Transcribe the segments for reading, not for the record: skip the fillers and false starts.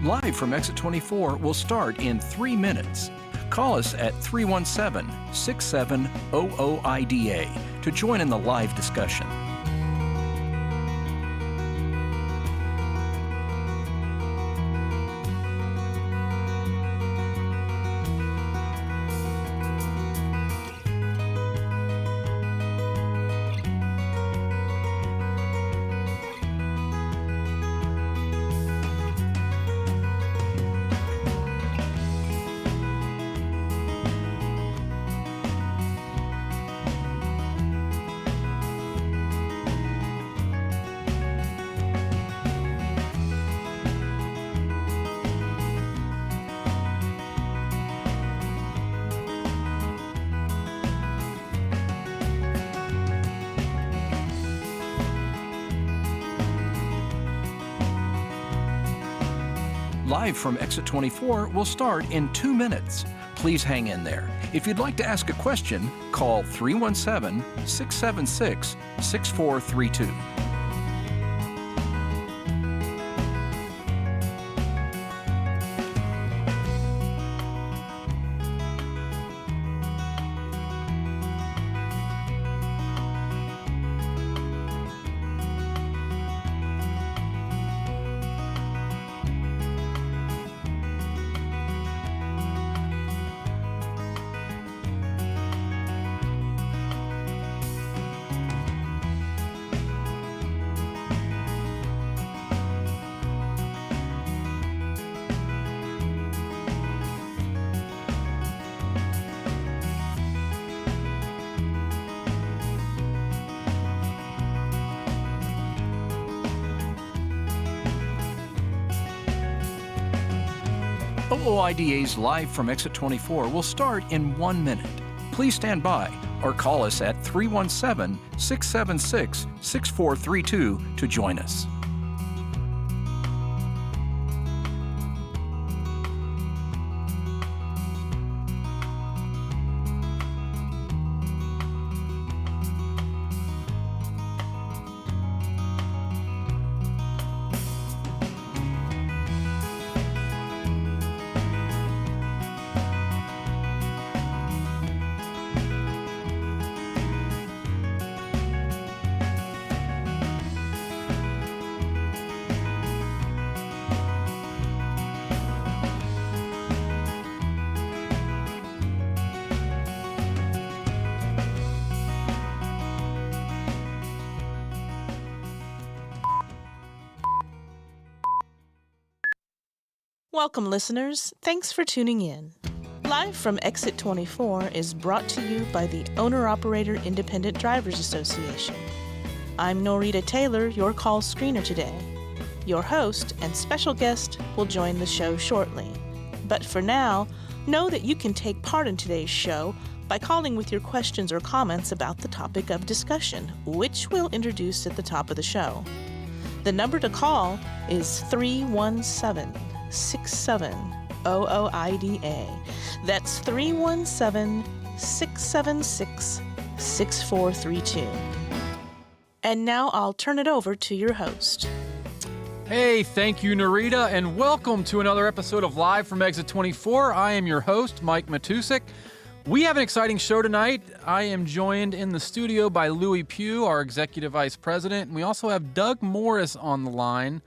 Live from Exit 24 will start in 3 minutes. Call us at 317-6700-IDA to join in the live discussion. Live from Exit 24 will start in 2 minutes. Please hang in there. If you'd like to ask a question, call 317-676-6432. OOIDA's Live from Exit 24 will start in 1 minute. Please stand by or call us at 317-676-6432 to join us. Welcome, listeners. Thanks for tuning in. Live from Exit 24 is brought to you by the Owner-Operator Independent Drivers Association. I'm Norita Taylor, your call screener today. Your host and special guest will join the show shortly. But for now, know that you can take part in today's show by calling with your questions or comments about the topic of discussion, which we'll introduce at the top of the show. The number to call is 317-6700-IDA. That's 317-676-6432. And now I'll turn it over to your host. Hey, thank you, Narita, and welcome to another episode of Live from Exit 24. I am your host, Mike Matousek. We have an exciting show tonight. I am joined in the studio by Lewie Pugh, our Executive Vice President, and we also have Doug Morris on the line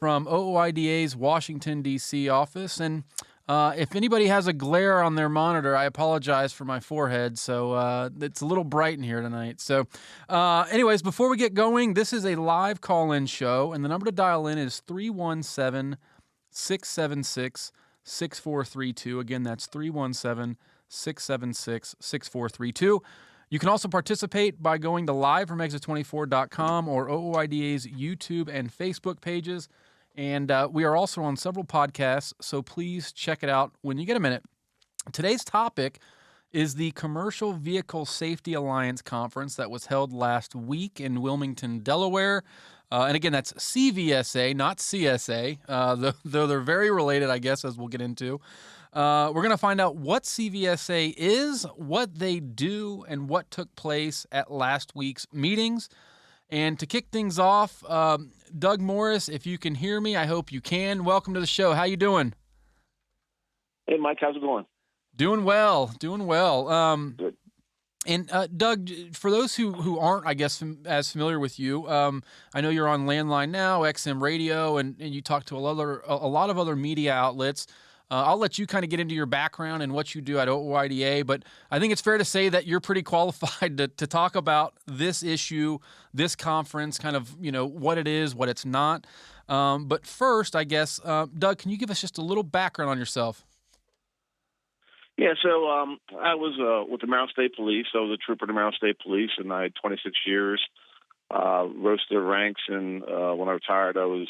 from OOIDA's Washington, D.C. office. And if anybody has a glare on their monitor, I apologize for my forehead, so it's a little bright in here tonight. So anyways, before we get going, this is a live call-in show, and the number to dial in is 317-676-6432. Again, that's 317-676-6432. You can also participate by going to livefromexit24.com or OOIDA's YouTube and Facebook pages. And we are also on several podcasts, so please check it out when you get a minute. Today's topic is the Commercial Vehicle Safety Alliance Conference that was held last week in Wilmington, Delaware. And again, that's CVSA, not CSA, though they're very related, I guess, as we'll get into. We're going to find out what CVSA is, what they do, and what took place at last week's meetings. And to kick things off, Doug Morris, if you can hear me, I hope you can. Welcome to the show. How you doing? Hey, Mike, how's it going? Doing well. Good. And Doug, for those who aren't, I guess, as familiar with you, I know you're on Landline now, XM Radio, and you talk to a lot of other media outlets. I'll let you kind of get into your background and what you do at OYDA, but I think it's fair to say that you're pretty qualified to talk about this issue, this conference, kind of, what it is, what it's not. But first, I guess, Doug, can you give us just a little background on yourself? Yeah, so I was with the Maryland State Police. I was a trooper in the Maryland State Police, and I had 26 years, rose to the ranks, and when I retired, I was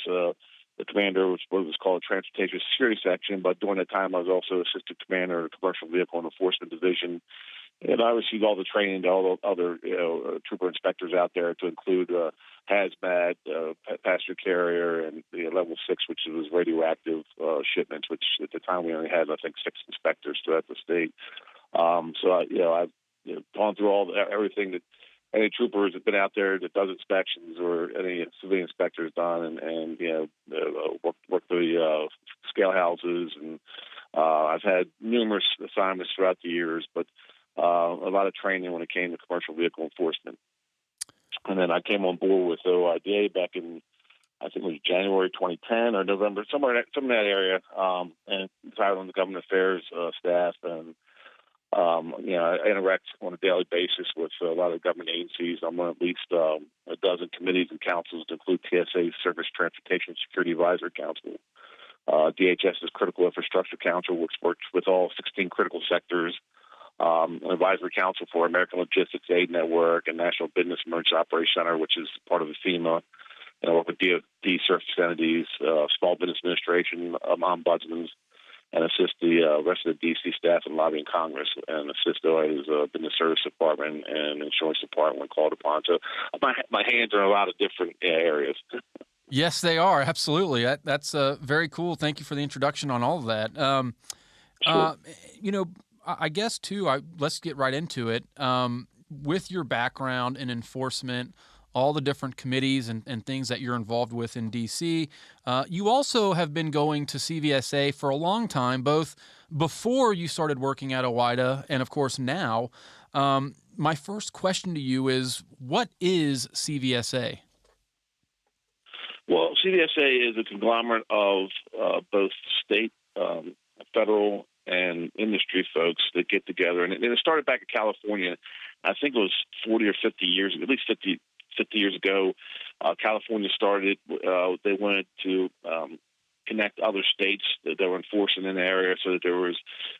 the commander of what was called Transportation Security Section, but during that time I was also assistant commander of the Commercial Vehicle and Enforcement Division. And I received all the training to all the other trooper inspectors out there, to include hazmat, passenger carrier, and level 6, which was radioactive shipments, which at the time we only had, I think, 6 inspectors throughout the state. I've gone through everything that any trooper has been out there that does inspections, or any civilian inspector has done, and worked the scale houses, and I've had numerous assignments throughout the years, but a lot of training when it came to commercial vehicle enforcement. And then I came on board with OIDA back in, I think it was January 2010 or November, somewhere in that area, and started on the government affairs staff. And I interact on a daily basis with a lot of government agencies. I'm on at least a dozen committees and councils, to include TSA, Surface Transportation Security Advisory Council, DHS's Critical Infrastructure Council, which works with all 16 critical sectors, an advisory council for American Logistics Aid Network, and National Business Emergency Operations Center, which is part of the FEMA. And I work with DOD surface entities, Small Business Administration, ombudsmen, and assist the rest of the D.C. staff in lobbying Congress, and assist OIDA's Business Service Department and Insurance Department when called upon. So my hands are in a lot of different areas. Yes, they are. Absolutely. That's very cool. Thank you for the introduction on all of that. Sure. I guess, too, let's get right into it. With your background in enforcement, all the different committees and things that you're involved with in D.C., you also have been going to CVSA for a long time, both before you started working at OIDA and, of course, now. My first question to you is, what is CVSA? Well, CVSA is a conglomerate of both state, federal, and industry folks that get together. And it started back in California. I think it was 40 or 50 years, at least 50 years ago. California started. They wanted to connect other states that were enforcing in the area, so that there was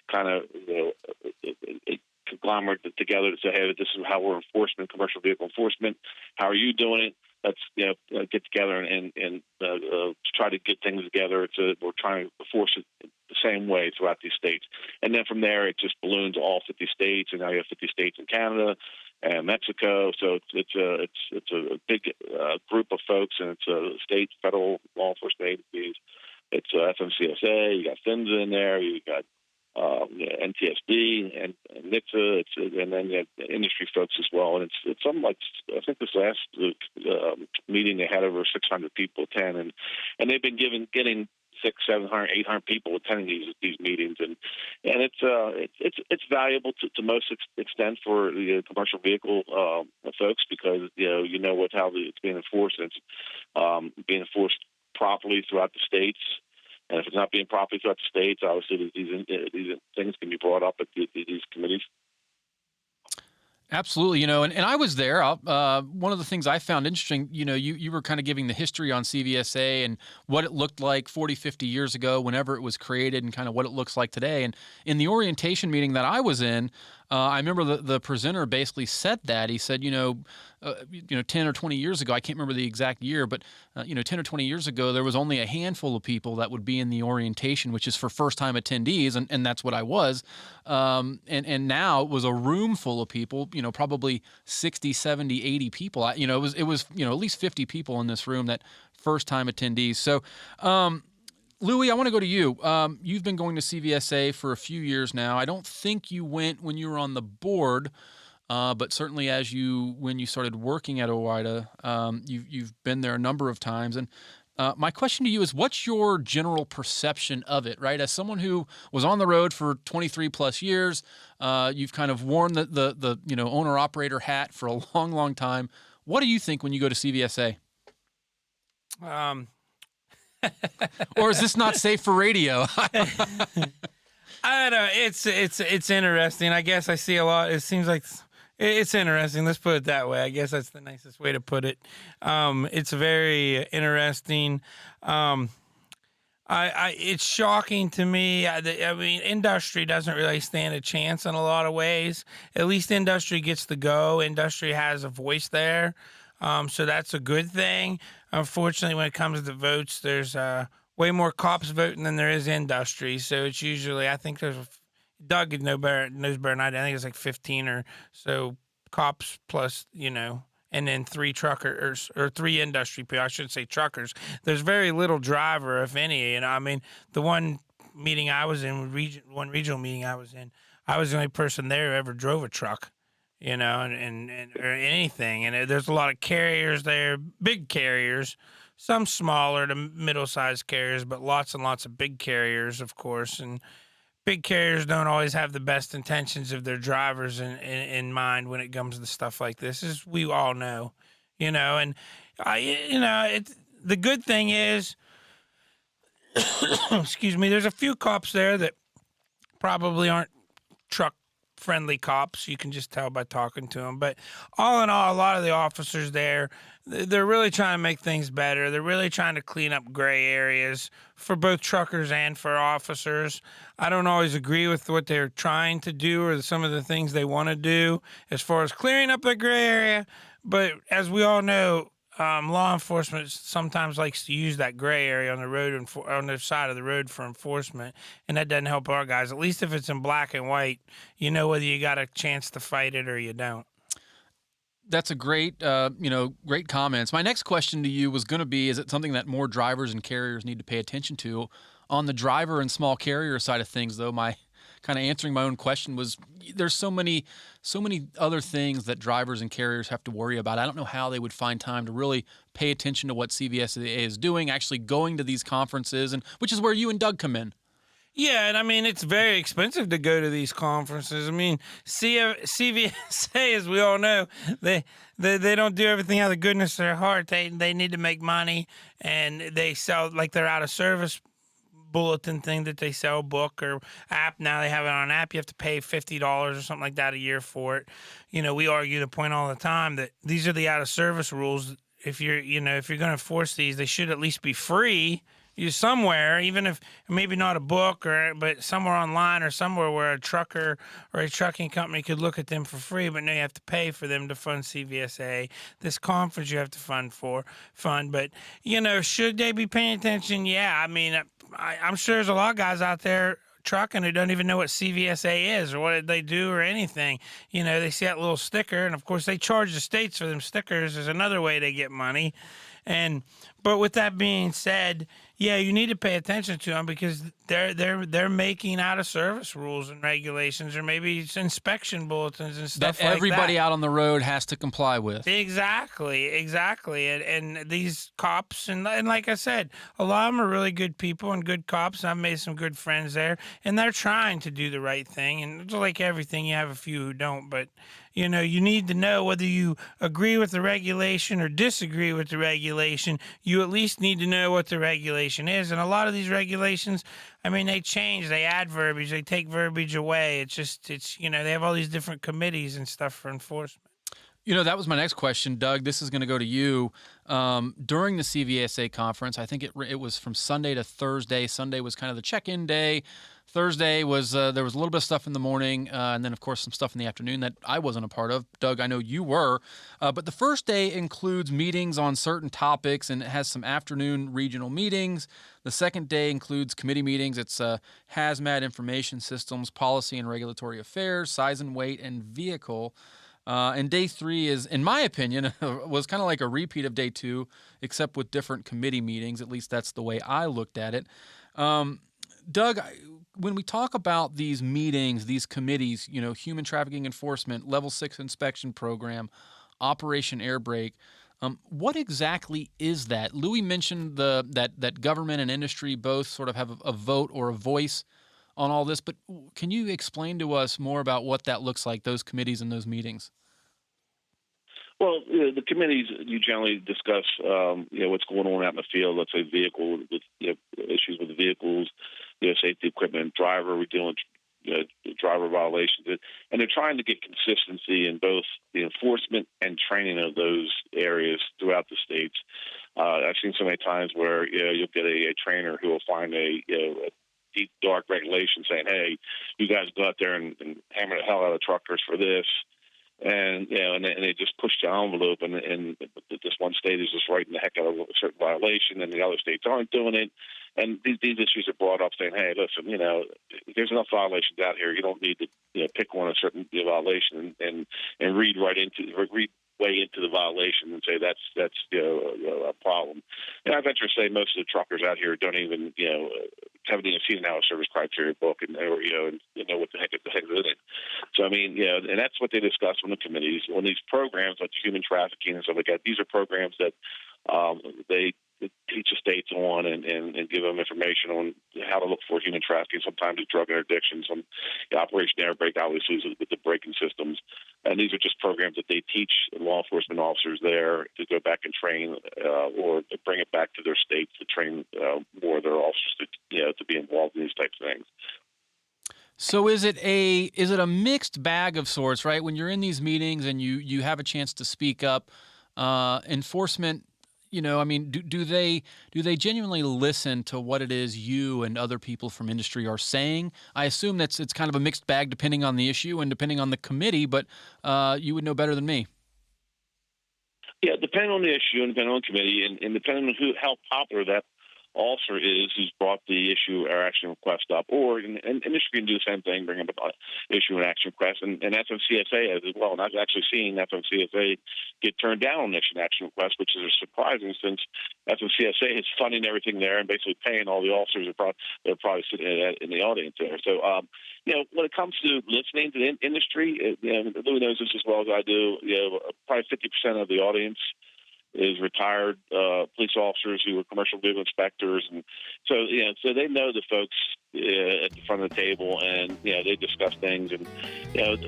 kind of a conglomerate together to say, hey, this is how we're enforcement, commercial vehicle enforcement. How are you doing it? Let's get together and try to get things together. We're trying to enforce it the same way throughout these states. And then from there, it just balloons all 50 states, and now you have 50 states in Canada and Mexico. So it's a big group of folks, and it's a state, federal law enforcement agencies. It's FMCSA. You got PHMSA in there. You got NTSB and NHTSA, and then you have industry folks as well. And it's something like, I think this last meeting they had over 600 people attend, and they've been getting 600, 700, 800 people attending these meetings, and it's valuable to most extent for the commercial vehicle folks, because how it's being enforced. And it's being enforced properly throughout the states. And if it's not being properly throughout the states, obviously these things can be brought up at these committees. Absolutely, and I was there. One of the things I found interesting, you were kind of giving the history on CVSA and what it looked like 40, 50 years ago, whenever it was created, and kind of what it looks like today. And in the orientation meeting that I was in, I remember the presenter basically said that. He said, 10 or 20 years ago, I can't remember the exact year, but 10 or 20 years ago, there was only a handful of people that would be in the orientation, which is for first-time attendees, and that's what I was. And now it was a room full of people, probably 60, 70, 80 people. It was at least 50 people in this room that first-time attendees. So, Lewie, I want to go to you. You've been going to CVSA for a few years now. I don't think you went when you were on the board, but certainly when you started working at OOIDA, you've been there a number of times. And my question to you is, what's your general perception of it, right? As someone who was on the road for 23 plus years, you've kind of worn the owner operator hat for a long, long time. What do you think when you go to CVSA? Or is this not safe for radio? I don't know. It's interesting. I guess I see a lot. It seems like it's interesting. Let's put it that way. I guess that's the nicest way to put it. It's very interesting. It's shocking to me. I mean, industry doesn't really stand a chance in a lot of ways. At least industry gets to go. Industry has a voice there. So that's a good thing. Unfortunately, when it comes to votes, there's way more cops voting than there is industry. So it's usually, I think Doug knows better than I do. I think it's like 15 or so cops plus, and then 3 truckers or 3 industry people. I should say truckers. There's very little driver, if any. I mean, the one meeting I was in, one regional meeting I was in, I was the only person there who ever drove a truck. And or anything. And there's a lot of carriers there, big carriers, some smaller to middle-sized carriers, but lots and lots of big carriers, of course. And big carriers don't always have the best intentions of their drivers in mind when it comes to stuff like this, as we all know. And the good thing is, excuse me, there's a few cops there that probably aren't truck friendly cops. You can just tell by talking to them. But all in all, a lot of the officers there, they're really trying to make things better. They're really trying to clean up gray areas for both truckers and for officers. I don't always agree with what they're trying to do or some of the things they want to do as far as clearing up the gray area. But as we all know, law enforcement sometimes likes to use that gray area on the road on the side of the road for enforcement, and that doesn't help our guys. At least if it's in black and white, you know whether you got a chance to fight it or you don't. That's a great, great comments. My next question to you was going to be: is it something that more drivers and carriers need to pay attention to? On the driver and small carrier side of things, though, my kind of answering my own question was, there's so many other things that drivers and carriers have to worry about. I don't know how they would find time to really pay attention to what CVSA is doing, actually going to these conferences, and which is where you and Doug come in. Yeah, and I mean, it's very expensive to go to these conferences. I mean, CVSA, as we all know, they don't do everything out of the goodness of their heart. They need to make money, and they sell, like, their out of service bulletin thing that they sell, book or app. Now they have it on an app. You have to pay $50 or something like that a year for it. We argue the point all the time that these are the out of service rules. If you're going to enforce these, they should at least be free. Somewhere, even if maybe not a book but somewhere online or somewhere where a trucker or a trucking company could look at them for free, but now you have to pay for them to fund CVSA. This conference you have to fund. But, should they be paying attention? Yeah, I mean, I'm sure there's a lot of guys out there trucking who don't even know what CVSA is or what they do or anything. They see that little sticker, and of course they charge the states for them stickers. There's another way they get money. But with that being said, yeah, you need to pay attention to them because they're making out of service rules and regulations, or maybe it's inspection bulletins and stuff that everybody out on the road has to comply with. Exactly. And these cops, and like I said, a lot of them are really good people and good cops. I've made some good friends there, and they're trying to do the right thing. And it's like everything, you have a few who don't, but you need to know whether you agree with the regulation or disagree with the regulation. You at least need to know what the regulation is. And a lot of these regulations, I mean, they change, they add verbiage, they take verbiage away. It's they have all these different committees and stuff for enforcement. That was my next question, Doug. This is going to go to you. During the CVSA conference, I think it was from Sunday to Thursday. Sunday was kind of the check-in day. Thursday was there was a little bit of stuff in the morning, and then, of course, some stuff in the afternoon that I wasn't a part of. Doug, I know you were. But the first day includes meetings on certain topics, and it has some afternoon regional meetings. The second day includes committee meetings. It's hazmat information systems, policy and regulatory affairs, size and weight, and vehicle. And day 3 is, in my opinion, was kind of like a repeat of day 2, except with different committee meetings. At least that's the way I looked at it. Doug, when we talk about these meetings, these committees, human trafficking enforcement, level 6 inspection program, Operation Airbrake, what exactly is that? Lewie mentioned that government and industry both sort of have a vote or a voice on all this, but can you explain to us more about what that looks like, those committees and those meetings? Well, the committees, you generally discuss, what's going on out in the field. Let's say issues with the vehicles, safety equipment, driver. We're dealing with driver violations, and they're trying to get consistency in both the enforcement and training of those areas throughout the states. I've seen so many times where you'll get a trainer who will find a deep, dark regulation saying, "Hey, you guys go out there and hammer the hell out of truckers for this." And and they just push the envelope, and this one state is just writing the heck out of a certain violation, and the other states aren't doing it. And these issues are brought up, saying, "Hey, listen, there's enough violations out here. You don't need to pick one a certain violation and read way into the violation and say that's a problem." And I venture to say most of the truckers out here don't even haven't even seen an out of service criteria book and know what the heck is in it. So I mean, and that's what they discuss on the committees. On these programs like human trafficking and stuff like that, these are programs that they teach the states on and give them information on how to look for human trafficking. Sometimes it's drug interdiction. Some Operation Airbrake obviously is with the braking systems. And these are just programs that they teach law enforcement officers there to go back and train or to bring it back to their states to train more of their officers to be involved in these types of things. So is it a mixed bag of sorts, right? When you're in these meetings and you have a chance to speak up, enforcement, do they genuinely listen to what it is you and other people from industry are saying? I assume it's kind of a mixed bag depending on the issue and depending on the committee, but you would know better than me. Yeah, depending on the issue and depending on the committee and depending on how popular that officer is who's brought the issue or action request up, or and industry can do the same thing, bring up an issue and action request, and FMCSA has as well. And I've actually seen FMCSA get turned down on issue and action requests, which is surprising since FMCSA is funding everything there and basically paying all the officers that are probably sitting in the audience there. So, when it comes to listening to the industry, Lewie knows this as well as I do. Probably 50% of the audience is retired police officers who were commercial vehicle inspectors, and so they know the folks at the front of the table, and they discuss things, and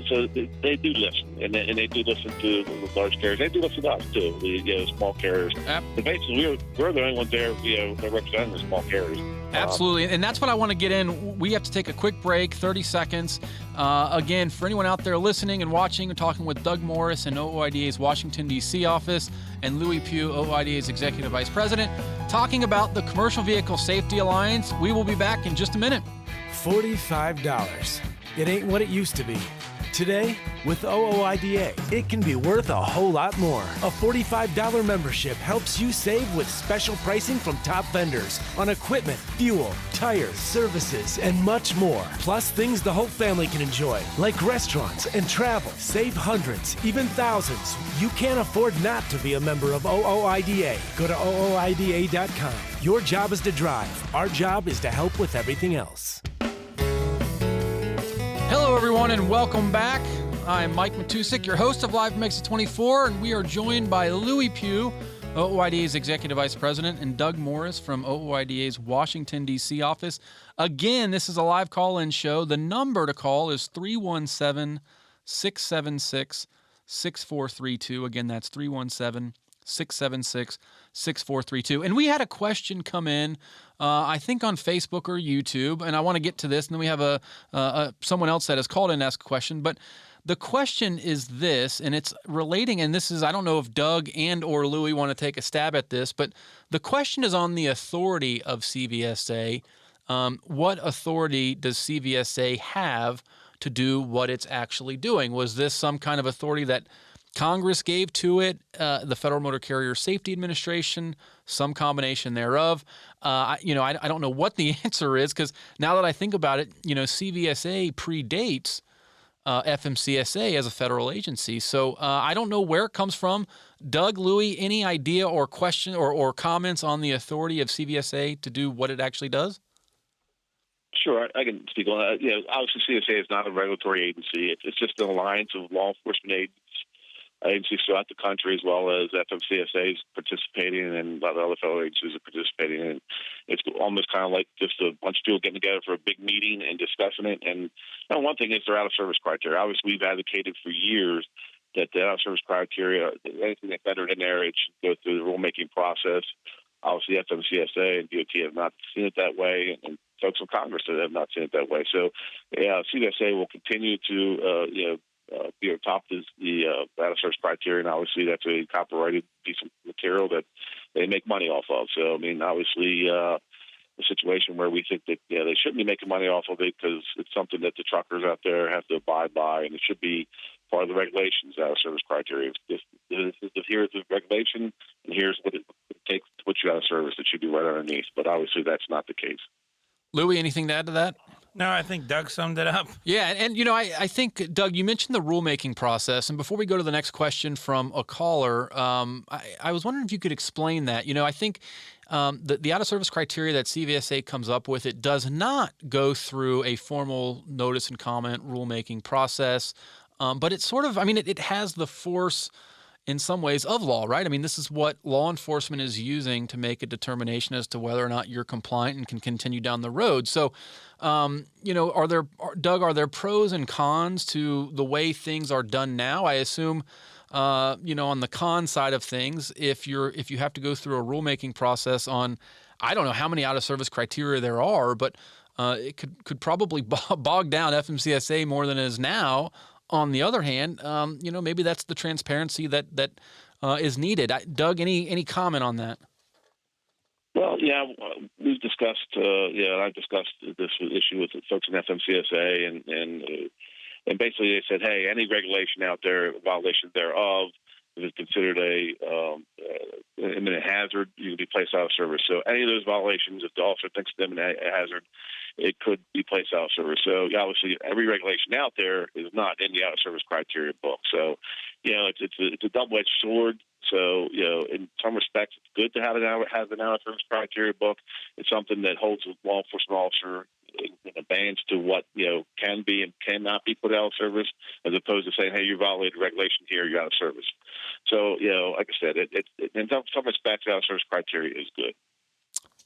so they do listen, and they do listen to the large carriers. They do listen to us too, the small carriers. But basically, we're the only ones there, that represent the small carriers. Absolutely, and that's what I want to get in. We have to take a quick break, 30 seconds. Again, for anyone out there listening and watching, we're talking with Doug Morris in OOIDA's Washington, D.C. office, and Lewie Pugh, OOIDA's Executive Vice President, talking about the Commercial Vehicle Safety Alliance. We will be back in just a minute. $45. It ain't what it used to be. Today, with OOIDA, it can be worth a whole lot more. A $45 membership helps you save with special pricing from top vendors on equipment, fuel, tires, services, and much more. Plus things the whole family can enjoy, like restaurants and travel. Save hundreds, even thousands. You can't afford not to be a member of OOIDA. Go to OOIDA.com. Your job is to drive. Our job is to help with everything else. Hello, everyone, and welcome back. I'm Mike Matousek, your host of Live from Exit 24, and we are joined by Lewie Pugh, OOIDA's Executive Vice President, and Doug Morris from OOIDA's Washington, D.C. office. Again, this is a live call-in show. The number to call is 317-676-6432. Again, that's 317-676-6432. And we had a question come in, I think on Facebook or YouTube, and I want to get to this. And then we have someone else that has called in and asked a question. But the question is this, and it's relating, and this is, I don't know if Doug and or Lewie want to take a stab at this, but the question is on the authority of CVSA. What authority does CVSA have to do what it's actually doing? Was this some kind of authority that Congress gave to it, the Federal Motor Carrier Safety Administration, some combination thereof? I don't know what the answer is, because now that I think about it, CVSA predates FMCSA as a federal agency. So I don't know where it comes from. Doug, Lewie, any idea or question or comments on the authority of CVSA to do what it actually does? Sure, I can speak on that. Obviously, CSA is not a regulatory agency. It's just an alliance of law enforcement agencies throughout the country, as well as FMCSA is participating, and a lot of other fellow agencies are participating. And it's almost kind of like just a bunch of people getting together for a big meeting and discussing it. And one thing is their out-of-service criteria. Obviously, we've advocated for years that the out-of-service criteria, anything that's entered in there, it should go through the rulemaking process. Obviously, FMCSA and DOT have not seen it that way, and folks in Congress have not seen it that way. So, CVSA will continue to, be on top of the out-of-service criteria, and obviously that's a copyrighted piece of material that they make money off of. So, I mean, obviously, a situation where we think that they shouldn't be making money off of it because it's something that the truckers out there have to abide by, and it should be part of the regulations, out-of-service criteria. Here's the regulation, and here's what it takes to put you out of service. It should be right underneath, but obviously that's not the case. Lewie, anything to add to that? No, I think Doug summed it up. Yeah, and I think, Doug, you mentioned the rulemaking process, and before we go to the next question from a caller, I was wondering if you could explain that. I think the out-of-service criteria that CVSA comes up with, it does not go through a formal notice and comment rulemaking process, but it's sort of, it has the force in some ways of law, right? This is what law enforcement is using to make a determination as to whether or not you're compliant and can continue down the road. So, are there pros and cons to the way things are done now? I assume, on the con side of things, if you have to go through a rulemaking process on, I don't know how many out-of-service criteria there are, but it could probably bog down FMCSA more than it is now. On the other hand, maybe that's the transparency that is needed. Doug, any comment on that? Well, we've discussed. I've discussed this issue with folks in FMCSA, and basically they said, hey, any regulation out there, violation thereof, if it's considered a imminent hazard, you can be placed out of service. So any of those violations, if the officer thinks it's an imminent hazard, it could be placed out of service. So obviously, every regulation out there is not in the out-of-service criteria book. So, it's a double-edged sword. So, in some respects, it's good to have an out-of-service criteria book. It's something that holds a law enforcement officer in abeyance to what can be and cannot be put out of service, as opposed to saying, hey, you violated regulation here, you're out of service. So, like I said, in some respects, out-of-service criteria is good.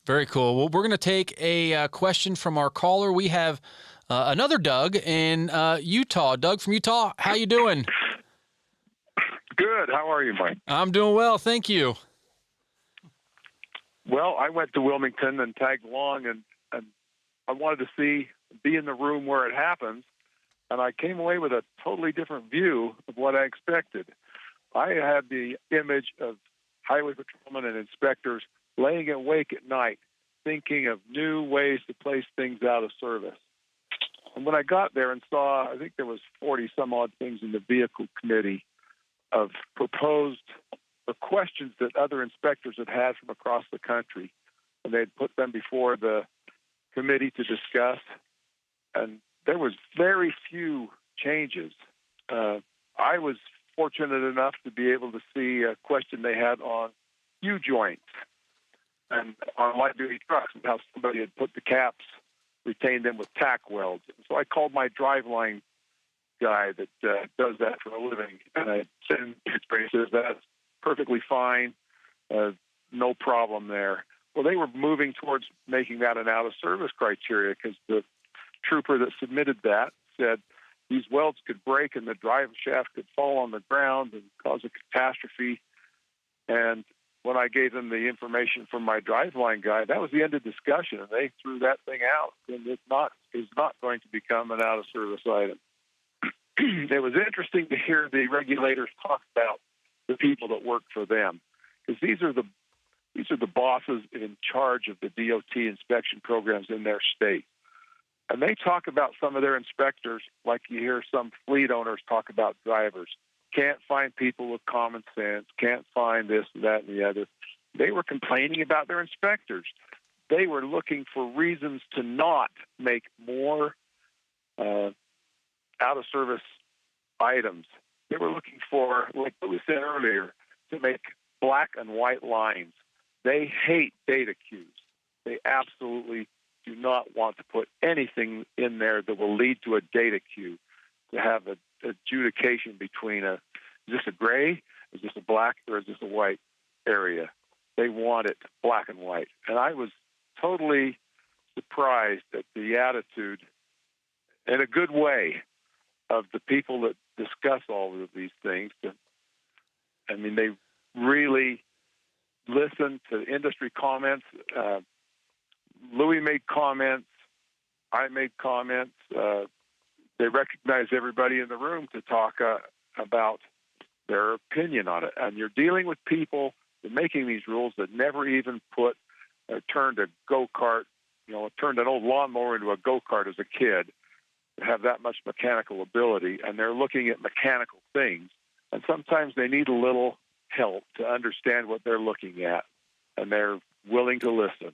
Very cool. Well, we're going to take a question from our caller. We have another Doug in Utah. Doug from Utah, how you doing? Good. How are you, Mike? I'm doing well, thank you. Well, I went to Wilmington and tagged along, and I wanted to be in the room where it happens, and I came away with a totally different view of what I expected. I had the image of highway patrolmen and inspectors laying awake at night, thinking of new ways to place things out of service. And when I got there and saw, I think there was 40 some odd things in the vehicle committee of proposed or questions that other inspectors had from across the country, and they'd put them before the committee to discuss. And there was very few changes. I was fortunate enough to be able to see a question they had on U-joints and on light-duty trucks, and how somebody had put the caps, retained them with tack welds. And so I called my driveline guy that does that for a living, and I sent him he says that's perfectly fine, no problem there. Well, they were moving towards making that an out-of-service criteria, because the trooper that submitted that said these welds could break and the drive shaft could fall on the ground and cause a catastrophe. And when I gave them the information from my driveline guy, that was the end of discussion, and they threw that thing out, and it's not going to become an out-of-service item. It was interesting to hear the regulators talk about the people that work for them, because these are the bosses in charge of the DOT inspection programs in their state. And they talk about some of their inspectors like you hear some fleet owners talk about drivers. Can't find people with common sense, can't find this, that, and the other. They were complaining about their inspectors. They were looking for reasons to not make more out-of-service items. They were looking for, like we said earlier, to make black and white lines. They hate data queues. They absolutely do not want to put anything in there that will lead to a data queue, to have an adjudication between is this a gray, is this a black, or is this a white area. They want it black and white. And I was totally surprised at the attitude, in a good way, of the people that discuss all of these things. They really listened to industry comments. Lewie made comments. I made comments. They recognized everybody in the room to talk about their opinion on it. And you're dealing with people that making these rules that never even turned a go-kart, turned an old lawnmower into a go-kart as a kid, have that much mechanical ability, and they're looking at mechanical things. And sometimes they need a little help to understand what they're looking at, and they're willing to listen.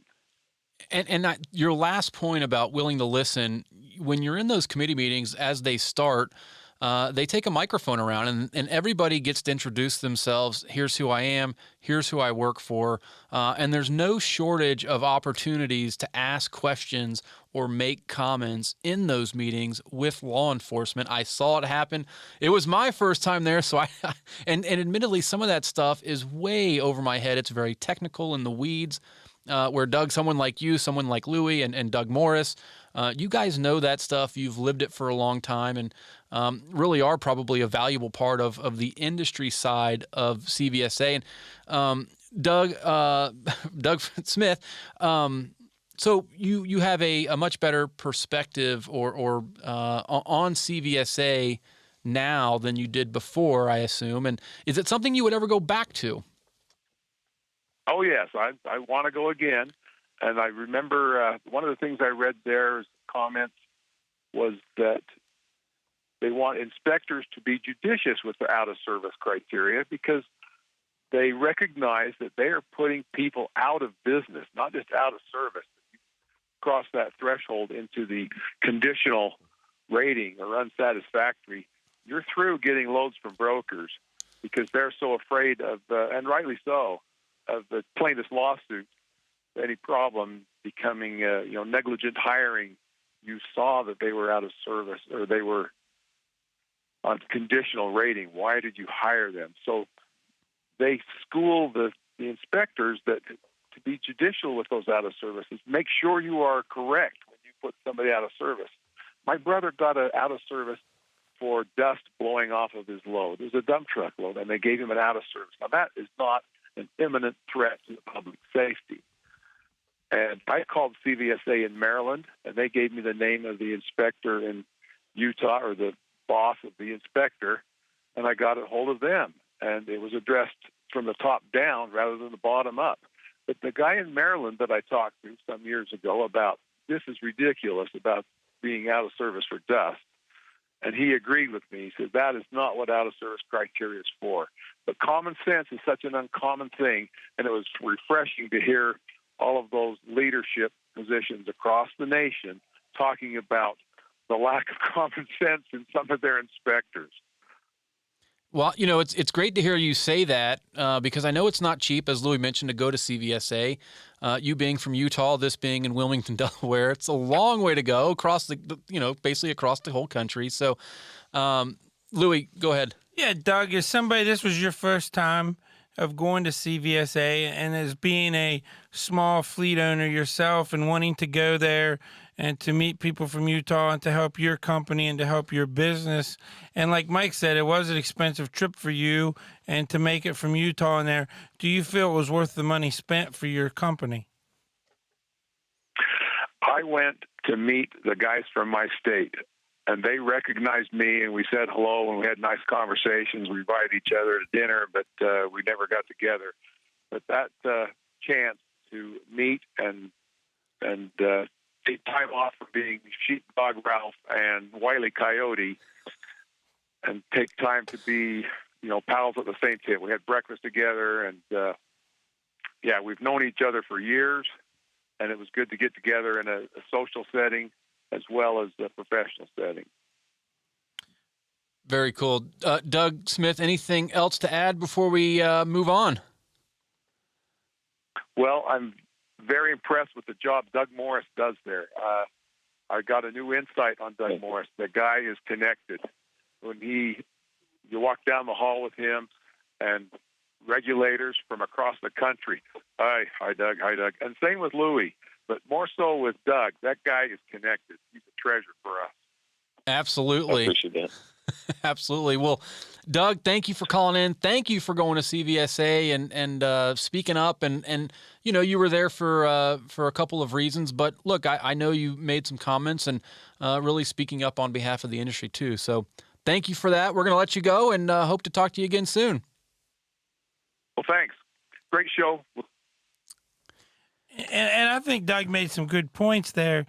And your last point about willing to listen, when you're in those committee meetings, as they start, they take a microphone around, and everybody gets to introduce themselves. Here's who I am. Here's who I work for. And there's no shortage of opportunities to ask questions or make comments in those meetings with law enforcement. I saw it happen. It was my first time there, so and admittedly, some of that stuff is way over my head. It's very technical in the weeds. Where Doug, someone like you, someone like Lewie and Doug Morris, you guys know that stuff. You've lived it for a long time, and really are probably a valuable part of the industry side of CVSA. And Doug Smith, so you have a much better perspective or on CVSA now than you did before, I assume. And is it something you would ever go back to? Oh, yes, I want to go again. And I remember one of the things I read there as comments was that they want inspectors to be judicious with the out-of-service criteria because they recognize that they are putting people out of business, not just out of service. You cross that threshold into the conditional rating or unsatisfactory, you're through getting loads from brokers because they're so afraid of, and rightly so, of the plaintiff's lawsuit, any problem becoming, negligent hiring. You saw that they were out of service or they were on conditional rating. Why did you hire them? So they school the inspectors that to be judicial with those out of services. Make sure you are correct when you put somebody out of service. My brother got out of service for dust blowing off of his load. It was a dump truck load, and they gave him an out of service. Now, that is not an imminent threat to public safety. And I called CVSA in Maryland, and they gave me the name of the inspector in Utah, or the boss of the inspector, and I got a hold of them. And it was addressed from the top down rather than the bottom up. But the guy in Maryland that I talked to some years ago about this is ridiculous about being out of service for dust, and he agreed with me. He said, that is not what out-of-service criteria is for. But common sense is such an uncommon thing, and it was refreshing to hear all of those leadership positions across the nation talking about the lack of common sense in some of their inspectors. Well, it's great to hear you say that because I know it's not cheap, as Lewie mentioned, to go to CVSA. You being from Utah, this being in Wilmington, Delaware, it's a long way to go across basically across the whole country. So, Lewie, go ahead. Yeah, Doug, as somebody, this was your first time of going to CVSA, and as being a small fleet owner yourself and wanting to go there and to meet people from Utah and to help your company and to help your business. And like Mike said, it was an expensive trip for you, and to make it from Utah in there, do you feel it was worth the money spent for your company? I went to meet the guys from my state, and they recognized me, and we said hello, and we had nice conversations. We invited each other to dinner, but we never got together. But that chance to meet and take time off from being Sheepdog Ralph and Wile E. Coyote and take time to be, pals at the same table. We had breakfast together, and, we've known each other for years, and it was good to get together in a social setting as well as a professional setting. Very cool. Doug Smith, anything else to add before we move on? Well, I'm very impressed with the job Doug Morris does there. I got a new insight on Doug Morris. The guy is connected. When you walk down the hall with him and regulators from across the country, hi Doug, and same with Lewie, but more so with Doug. That guy is connected. He's a treasure for us. Absolutely. I appreciate that. Absolutely. Well, Doug, thank you for calling in. Thank you for going to CVSA and speaking up. And you were there for a couple of reasons. But look, I know you made some comments and really speaking up on behalf of the industry too. So thank you for that. We're going to let you go and hope to talk to you again soon. Well, thanks. Great show. And I think Doug made some good points there.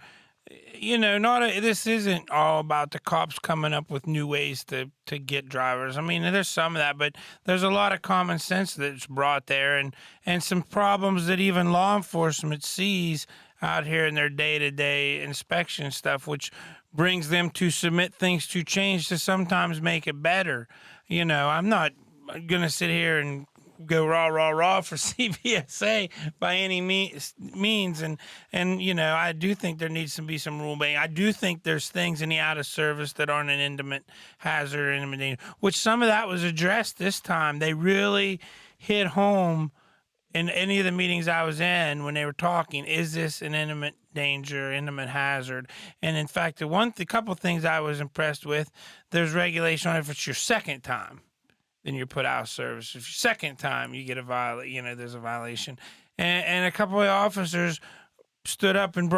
This isn't all about the cops coming up with new ways to get drivers. I mean, there's some of that, but there's a lot of common sense that's brought there and some problems that even law enforcement sees out here in their day-to-day inspection stuff, which brings them to submit things to change to sometimes make it better. I'm not going to sit here and go rah for CVSA by any means. And I do think there needs to be some rule making. I do think there's things in the out of service that aren't an intimate hazard, intimate danger, which some of that was addressed this time. They really hit home in any of the meetings I was in when they were talking, is this an intimate danger, intimate hazard? And in fact, the couple of things I was impressed with, there's regulation on if it's your second time, then you're put out of service. If your second time you get there's a violation. And a couple of officers stood up and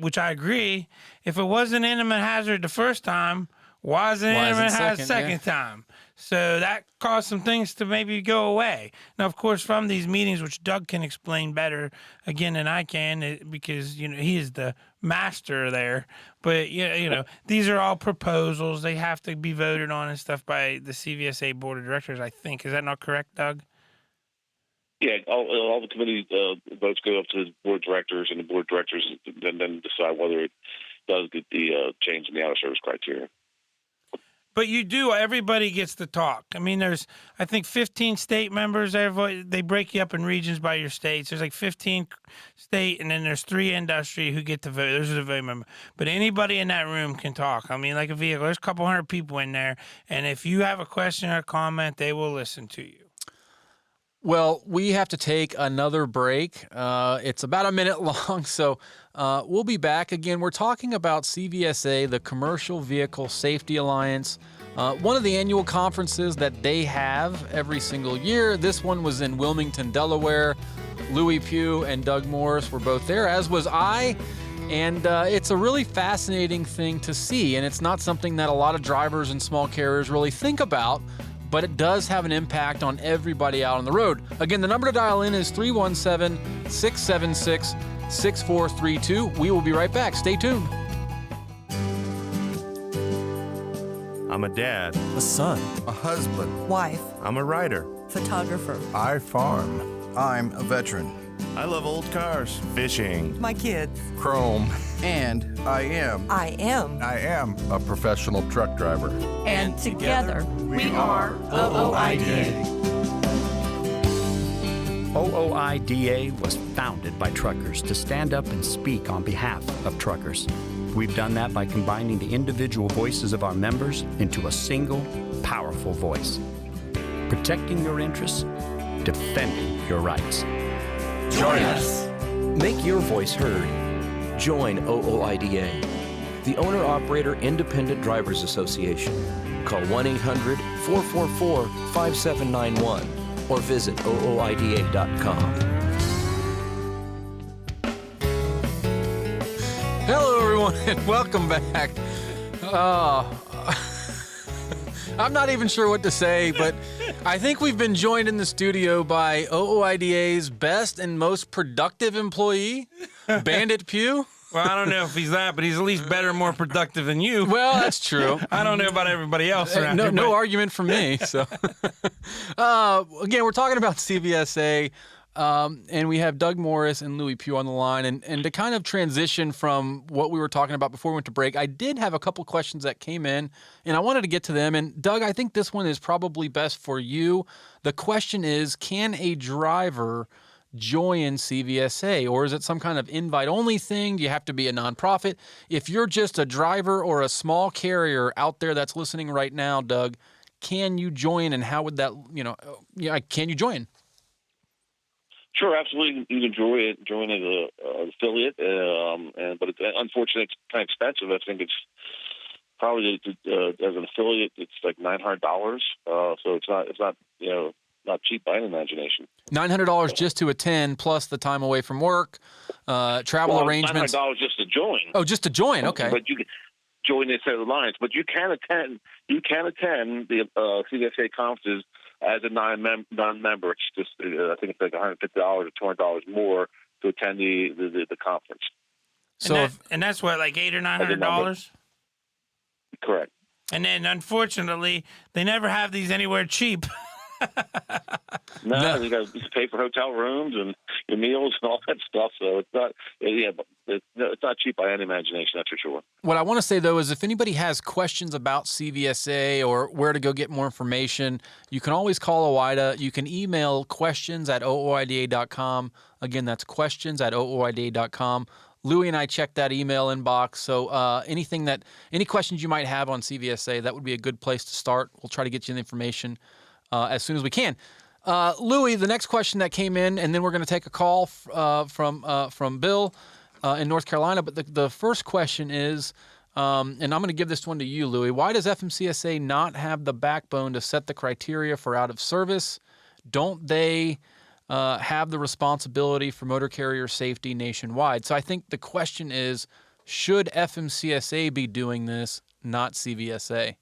which I agree, if it wasn't an intimate hazard the first time, why is it an intimate hazard second time? So that caused some things to maybe go away. Now, of course, from these meetings, which Doug can explain better again than I can, because he is the master there. But these are all proposals. They have to be voted on and stuff by the CVSA board of directors, I think. Is that not correct, Doug? Yeah, all the committee votes go up to the board of directors, and the board of directors then decide whether it does get the change in the out of service criteria. But everybody gets to talk. I mean, there's, I think, 15 state members. They break you up in regions by your states. There's like 15 state, and then there's 3 industry who get to vote. Those are the voting members. But anybody in that room can talk. I mean, like a vehicle, there's a couple hundred people in there. And if you have a question or a comment, they will listen to you. Well, we have to take another break. It's about a minute long, so we'll be back. Again, we're talking about CVSA, the Commercial Vehicle Safety Alliance, one of the annual conferences that they have every single year. This one was in Wilmington, Delaware. Lewie Pugh and Doug Morris were both there, as was I. And it's a really fascinating thing to see, and it's not something that a lot of drivers and small carriers really think about, but it does have an impact on everybody out on the road. Again, the number to dial in is 317-676-6432. We will be right back. Stay tuned. I'm a dad, a son, a husband, wife, I'm a writer, photographer, I farm, I'm a veteran, I love old cars, fishing, my kids, chrome, and I am a professional truck driver. And together we are OOIDA. OOIDA was founded by truckers to stand up and speak on behalf of truckers. We've done that by combining the individual voices of our members into a single, powerful voice. Protecting your interests, defending your rights. Join us. Make your voice heard. Join OOIDA, the Owner-Operator Independent Drivers Association. Call 1-800-444-5791 or visit OOIDA.com. Hello, everyone, and welcome back. I'm not even sure what to say, but I think we've been joined in the studio by OOIDA's best and most productive employee, Bandit Pugh. Well, I don't know if he's that, but he's at least better and more productive than you. Well, that's true. I don't know about everybody else around here. No argument from me. So, again, we're talking about CVSA. And we have Doug Morris and Lewie Pugh on the line. And to kind of transition from what we were talking about before we went to break, I did have a couple questions that came in, and I wanted to get to them. And Doug, I think this one is probably best for you. The question is, can a driver join CVSA? Or is it some kind of invite-only thing? Do you have to be a nonprofit? If you're just a driver or a small carrier out there that's listening right now, Doug, can you join, and how would that, can you join? Sure, absolutely. You can join as an affiliate, but it's, unfortunately, it's kind of expensive. I think it's probably as an affiliate, it's like $900. So it's not cheap by any imagination. $900 just to attend, plus the time away from work, travel arrangements. $900 just to join. Oh, just to join. Okay. But you can join the Assembly Alliance, but you can attend. You can attend the CVSA conferences as a non-member. It's just I think it's like $150 or $200 more to attend the conference. So and that's what, like $800 or $900. Correct. And then, unfortunately, they never have these anywhere cheap. No, you got to pay for hotel rooms and your meals and all that stuff. So it's not, it's not cheap by any imagination. That's for sure. What I want to say though is, if anybody has questions about CVSA or where to go get more information, you can always call OOIDA. You can email questions@ooida.com. Again, that's questions@ooida.com. Lewie and I checked that email inbox. So any questions you might have on CVSA, that would be a good place to start. We'll try to get you the information as soon as we can. Lewie, the next question that came in, and then we're going to take a call from Bill in North Carolina. But the first question is, and I'm going to give this one to you, Lewie. Why does FMCSA not have the backbone to set the criteria for out of service? Don't they have the responsibility for motor carrier safety nationwide? So I think the question is, should FMCSA be doing this, not CVSA?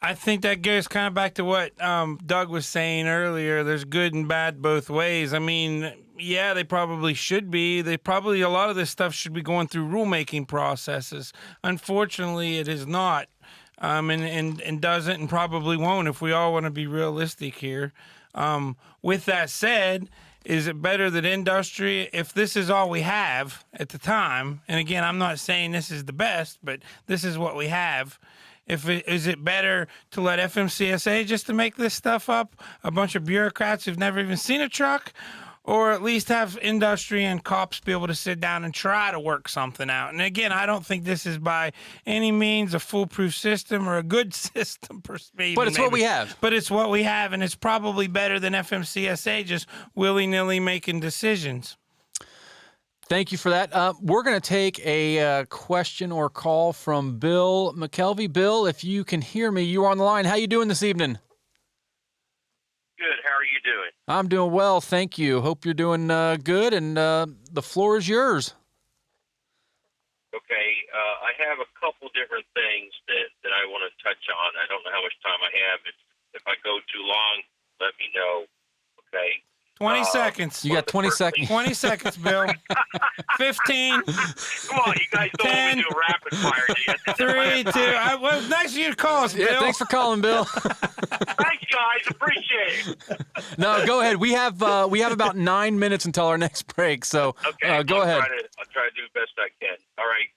I think that goes kind of back to what Doug was saying earlier. There's good and bad both ways. I mean, yeah, they probably should be. A lot of this stuff should be going through rulemaking processes. Unfortunately, it is not, and doesn't, and probably won't if we all want to be realistic here. With that said, is it better that industry, if this is all we have at the time, and again, I'm not saying this is the best, but this is what we have, is it better to let FMCSA just to make this stuff up, a bunch of bureaucrats who've never even seen a truck, or at least have industry and cops be able to sit down and try to work something out? And again, I don't think this is by any means a foolproof system or a good system per se. But it's what we have. But it's what we have, and it's probably better than FMCSA just willy-nilly making decisions. Thank you for that. We're going to take a question or call from Bill McKelvey. Bill, if you can hear me, you are on the line. How you doing this evening? Good. How are you doing? I'm doing well, thank you. Hope you're doing good, and the floor is yours. Okay. I have a couple different things that I want to touch on. I don't know how much time I have. If I go too long, let me know. Okay. 20 seconds. You got 20 seconds. 20 seconds, Bill. 15. Come on, you guys don't 10, want to do rapid fire, do you? 3, 2. Well, nice of you to call us, Bill. Yeah, thanks for calling, Bill. Thanks, guys. Appreciate it. No, go ahead. We have about 9 minutes until our next break, so Okay, go ahead. I'll try to do the best I can. All right.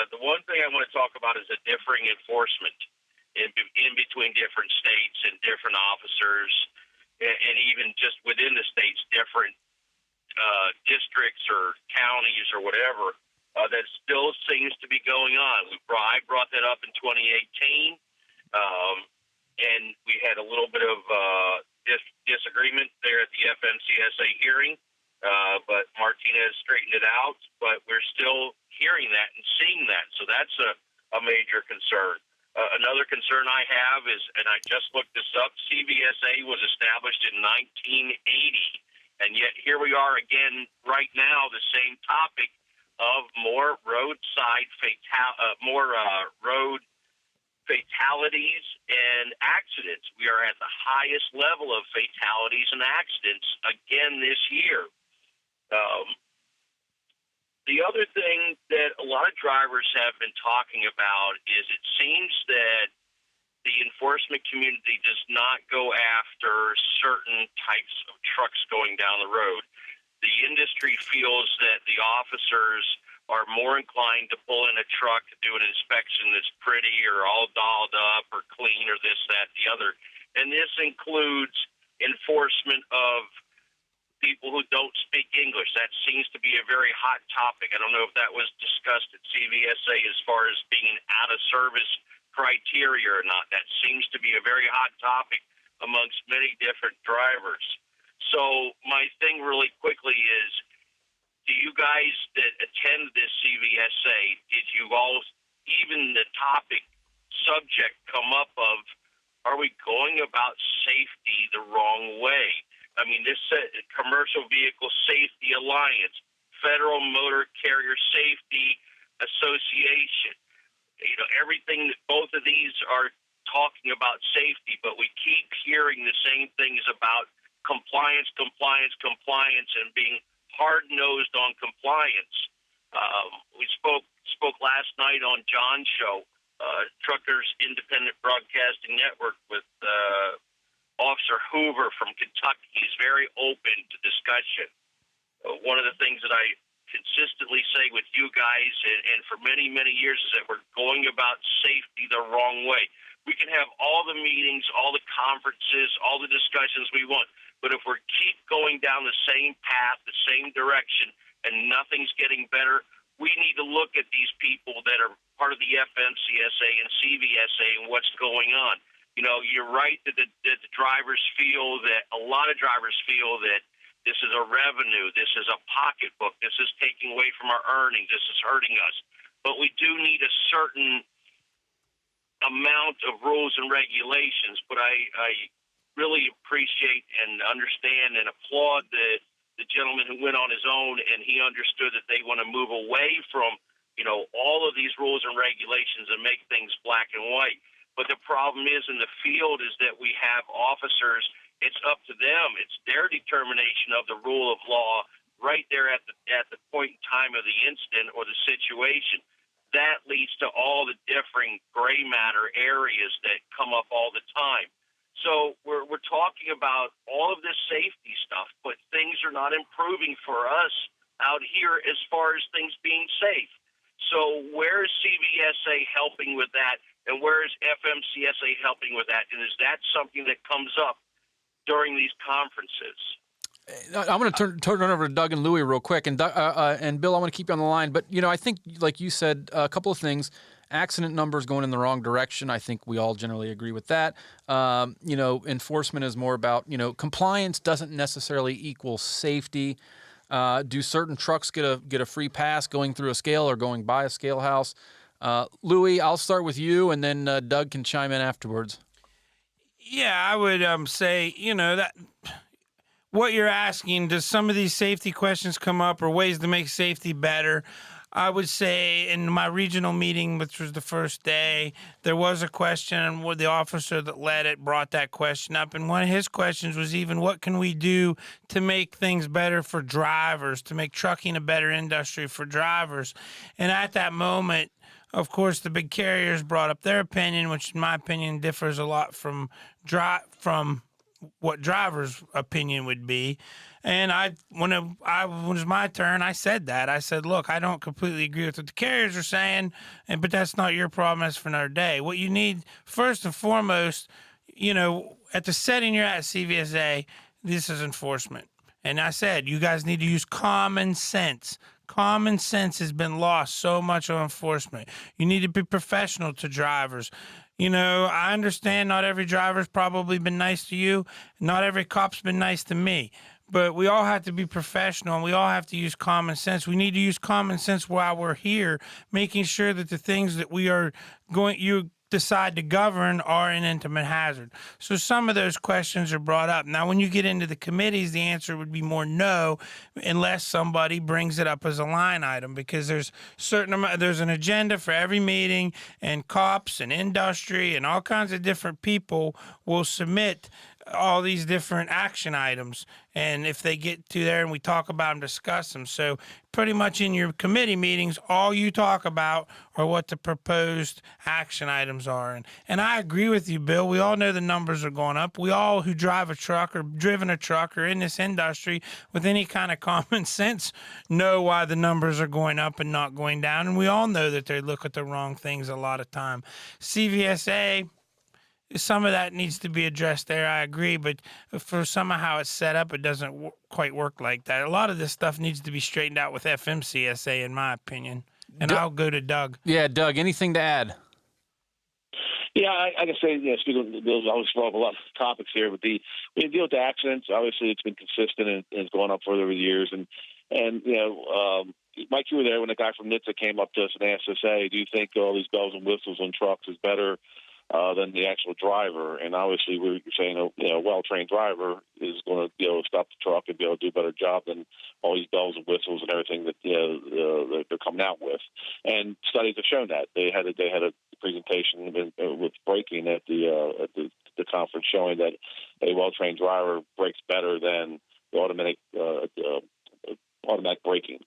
The one thing I want to talk about is the differing enforcement in between different states and different officers, and even just within the states, different districts or counties or whatever, that still seems to be going on. I brought that up in 2018, and we had a little bit of disagreement there at the FMCSA hearing, but Martinez straightened it out, but we're still hearing that and seeing that, so that's a major concern. Another concern I have is, and I just looked this up, CVSA was established in 1980, and yet here we are again right now, the same topic of more road fatalities and accidents. We are at the highest level of fatalities and accidents again this year. The other thing that a lot of drivers have been talking about is it seems that the enforcement community does not go after certain types of trucks going down the road. The industry feels that the officers are more inclined to pull in a truck to do an inspection that's pretty or all dolled up or clean or this, that, the other. And this includes enforcement of people who don't speak English. That seems to be a very hot topic. I don't know if that was discussed at CVSA as far as being an out-of-service criteria or not. That seems to be a very hot topic amongst many different drivers. So my thing really quickly is, do you guys that attend this CVSA, did you all, even the topic subject come up of, are we going about safety the wrong way? I mean, this Commercial Vehicle Safety Alliance, Federal Motor Carrier Safety Association, everything, both of these are talking about safety, but we keep hearing the same things about compliance, and being hard-nosed on compliance. We spoke last night on John's show, Truckers Independent Broadcasting Network, with Officer Hoover from Kentucky. He's very open to discussion. One of the things that I consistently say with you guys and for many, many years is that we're going about safety the wrong way. We can have all the meetings, all the conferences, all the discussions we want, but if we keep going down the same path, the same direction, and nothing's getting better, we need to look at these people that are part of the FMCSA and CVSA and what's going on. You're right that the drivers feel that, a lot of drivers feel that this is a revenue, this is a pocketbook, this is taking away from our earnings, this is hurting us. But we do need a certain amount of rules and regulations. But I really appreciate and understand and applaud the gentleman who went on his own, and he understood that they want to move away from, all of these rules and regulations and make things black and white. But the problem is in the field is that we have officers, it's up to them. It's their determination of the rule of law right there at the point in time of the incident or the situation. That leads to all the differing gray matter areas that come up all the time. So we're talking about all of this safety stuff, but things are not improving for us out here as far as things being safe. So where is CVSA helping with that, and where is FMCSA helping with that? And is that something that comes up during these conferences? I'm going to turn it over to Doug and Louie real quick. And Bill, I want to keep you on the line. But, I think, like you said, a couple of things. Accident numbers going in the wrong direction. I think we all generally agree with that. Enforcement is more about, compliance doesn't necessarily equal safety. Do certain trucks get a free pass going through a scale or going by a scale house? Louie, I'll start with you, and then Doug can chime in afterwards. Yeah, I would say, that what you're asking, does some of these safety questions come up or ways to make safety better? I would say in my regional meeting, which was the first day, there was a question where the officer that led it brought that question up. And one of his questions was even, what can we do to make things better for drivers, to make trucking a better industry for drivers? And at that moment, of course, the big carriers brought up their opinion, which in my opinion differs a lot from what drivers' opinion would be. And when it was my turn, I said that. I said, look, I don't completely agree with what the carriers are saying, but that's not your problem. That's for another day. What you need, first and foremost, at the setting you're at CVSA, this is enforcement. And I said, you guys need to use common sense. Common sense has been lost so much on enforcement. You need to be professional to drivers. I understand not every driver's probably been nice to you. Not every cop's been nice to me. But we all have to be professional, and we all have to use common sense. We need to use common sense while we're here, making sure that the things that you decide to govern are an intimate hazard. So some of those questions are brought up. Now, when you get into the committees, the answer would be more no, unless somebody brings it up as a line item, because there's an agenda for every meeting, and cops and industry and all kinds of different people will submit all these different action items, and if they get to there and we talk about them, discuss them. So pretty much in your committee meetings, all you talk about are what the proposed action items are. And I agree with you, Bill. We all know the numbers are going up. We all who drive a truck or driven a truck or in this industry with any kind of common sense know why the numbers are going up and not going down. And we all know that they look at the wrong things a lot of time. CVSA, some of that needs to be addressed there. I agree, but for some of how it's set up, it doesn't quite work like that. A lot of this stuff needs to be straightened out with FMCSA, in my opinion. And I'll go to Doug. Yeah, Doug, anything to add? Yeah, I can say, speaking of Bill's, always involve a lot of topics here, but when you deal with the accidents, obviously it's been consistent and it's gone up further over the years. And Mike, you were there when a guy from NHTSA came up to us and asked us, hey, do you think all these bells and whistles on trucks is better than the actual driver? And obviously we're saying a well-trained driver is going to be able to stop the truck and be able to do a better job than all these bells and whistles and everything that they're coming out with. And studies have shown that. They had a presentation with braking at the conference showing that a well-trained driver brakes better than the automatic braking.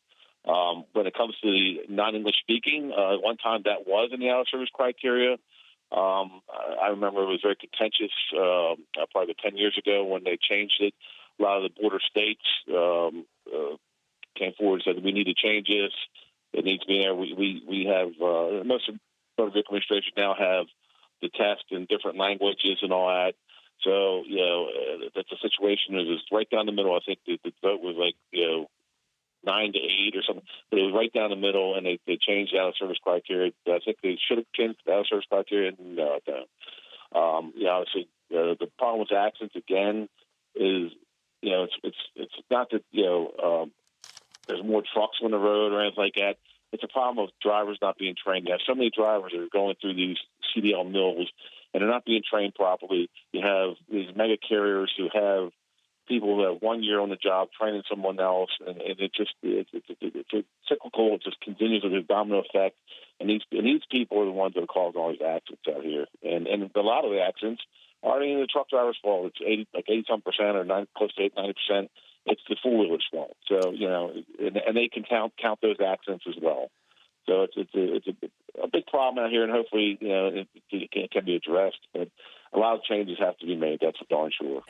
When it comes to the non-English speaking, one time that was in the out-of-service criteria. I remember it was very contentious probably 10 years ago when they changed it. A lot of the border states came forward and said, we need to change this. It needs to be there. We have most of motor vehicle administration now have the test in different languages and all that. So, that's a situation that is right down the middle. I think the vote was 9 to 8 or something, but it was right down the middle, and they changed the out-of-service criteria. I think they should have changed the out-of-service criteria. No, I don't. Obviously, the problem with accidents, again, is, it's not that, there's more trucks on the road or anything like that. It's a problem of drivers not being trained. You have so many drivers that are going through these CDL mills, and they're not being trained properly. You have these mega carriers who have people who have 1 year on the job training someone else, and it's cyclical. It just continues with a domino effect, and these people are the ones that are causing all these accidents out here. And a lot of the accidents aren't even the truck driver's fault. It's 80-some% or close to 90%. It's the four-wheeler's fault. So and they can count those accidents as well. So it's a big problem out here, and hopefully it can be addressed. But a lot of changes have to be made. That's for darn sure.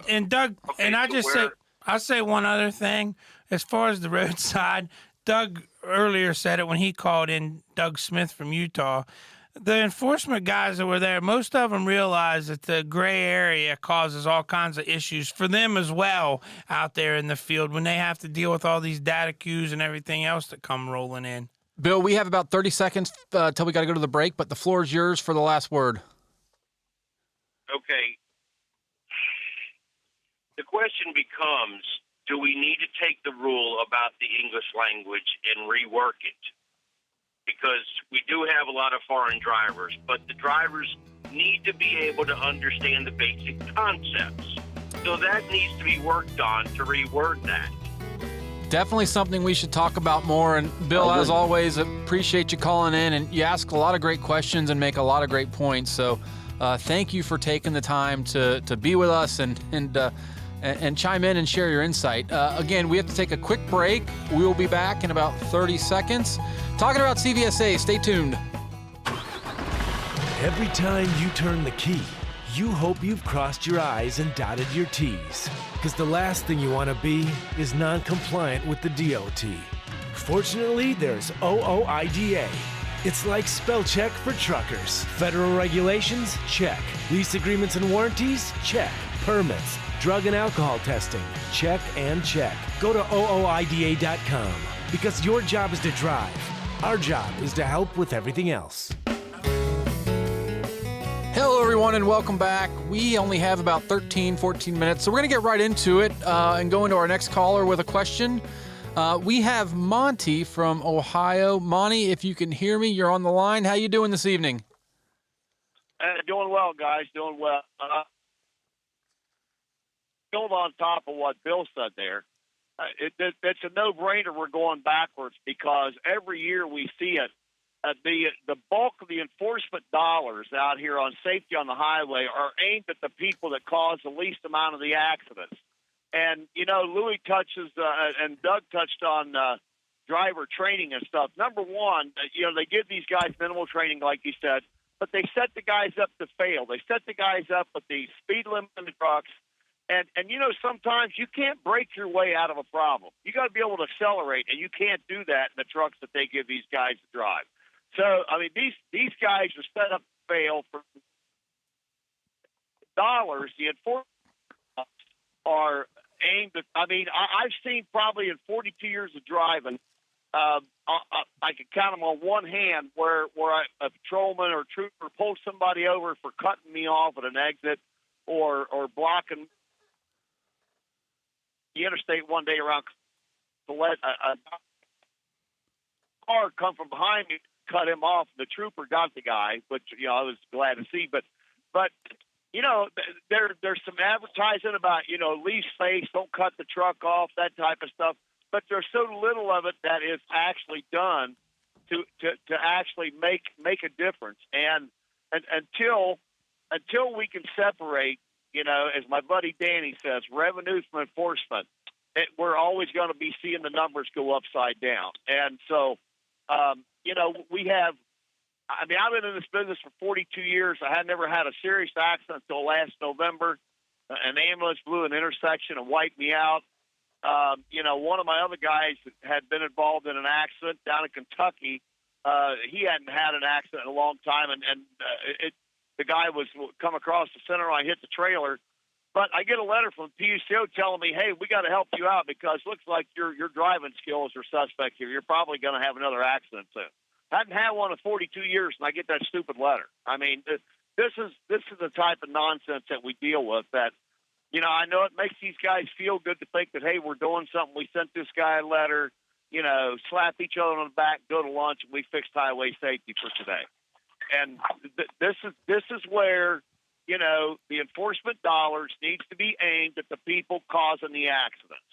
And Doug, and I'll say one other thing as far as the roadside. Doug earlier said it when he called in. Doug Smith from Utah. The enforcement guys that were there, most of them realize that the gray area causes all kinds of issues for them as well out there in the field when they have to deal with all these data queues and everything else that come rolling in. Bill, we have about 30 seconds till we got to go to the break, but the floor is yours for the last word. Okay. The question becomes, do we need to take the rule about the English language and rework it? Because we do have a lot of foreign drivers, but the drivers need to be able to understand the basic concepts. So that needs to be worked on to reword that. Definitely something we should talk about more. And Bill, as always, appreciate you calling in, and you ask a lot of great questions and make a lot of great points. So thank you for taking the time to be with us and chime in and share your insight. Again, we have to take a quick break. We will be back in about 30 seconds talking about CVSA. Stay tuned. Every time you turn the key, you hope you've crossed your I's and dotted your T's. Because the last thing you want to be is non-compliant with the DOT. Fortunately, there's OOIDA. It's like spell check for truckers. Federal regulations? Check. Lease agreements and warranties? Check. Permits. Drug and alcohol testing? Check and check. Go to OOIDA.com because your job is to drive. Our job is to help with everything else. Hello, everyone, and welcome back. We only have about 13, 14 minutes, so we're going to get right into it and go into our next caller with a question. We have Monty from Ohio. Monty, if you can hear me, you're on the line. How you doing this evening? Doing well, guys. Doing well. Build on top of what Bill said there. It's a no-brainer we're going backwards because every year we see it. The bulk of the enforcement dollars out here on safety on the highway are aimed at the people that cause the least amount of the accidents. And, Lewie touches and Doug touched on driver training and stuff. Number one, they give these guys minimal training, like you said, but they set the guys up to fail. They set the guys up with the speed limit in the trucks. And sometimes you can't break your way out of a problem. You got to be able to accelerate, and you can't do that in the trucks that they give these guys to drive. So, I mean, these guys are set up to fail for dollars, the enforcement are aimed at, I mean, I've seen probably in 42 years of driving, I can count them on one hand where a patrolman or trooper pulls somebody over for cutting me off at an exit or blocking the interstate one day around to let a car come from behind me, cut him off. The trooper got the guy, which, I was glad to see. But there's some advertising about, leave space, don't cut the truck off, that type of stuff. But there's so little of it that is actually done to actually make a difference. And until we can separate, as my buddy Danny says, revenue from enforcement, we're always going to be seeing the numbers go upside down. And so, we have, I've been in this business for 42 years. I had never had a serious accident until last November. An ambulance blew an intersection and wiped me out. One of my other guys had been involved in an accident down in Kentucky. He hadn't had an accident in a long time, and the guy was come across the center line, hit the trailer. But I get a letter from PUCO telling me, hey, we got to help you out because looks like your driving skills are suspect here. You're probably going to have another accident soon. Hadn't had one in 42 years, and I get that stupid letter. I mean, this is the type of nonsense that we deal with that, I know it makes these guys feel good to think that, hey, we're doing something. We sent this guy a letter, slap each other on the back, go to lunch, and we fixed highway safety for today. And this is where, the enforcement dollars needs to be aimed at the people causing the accidents,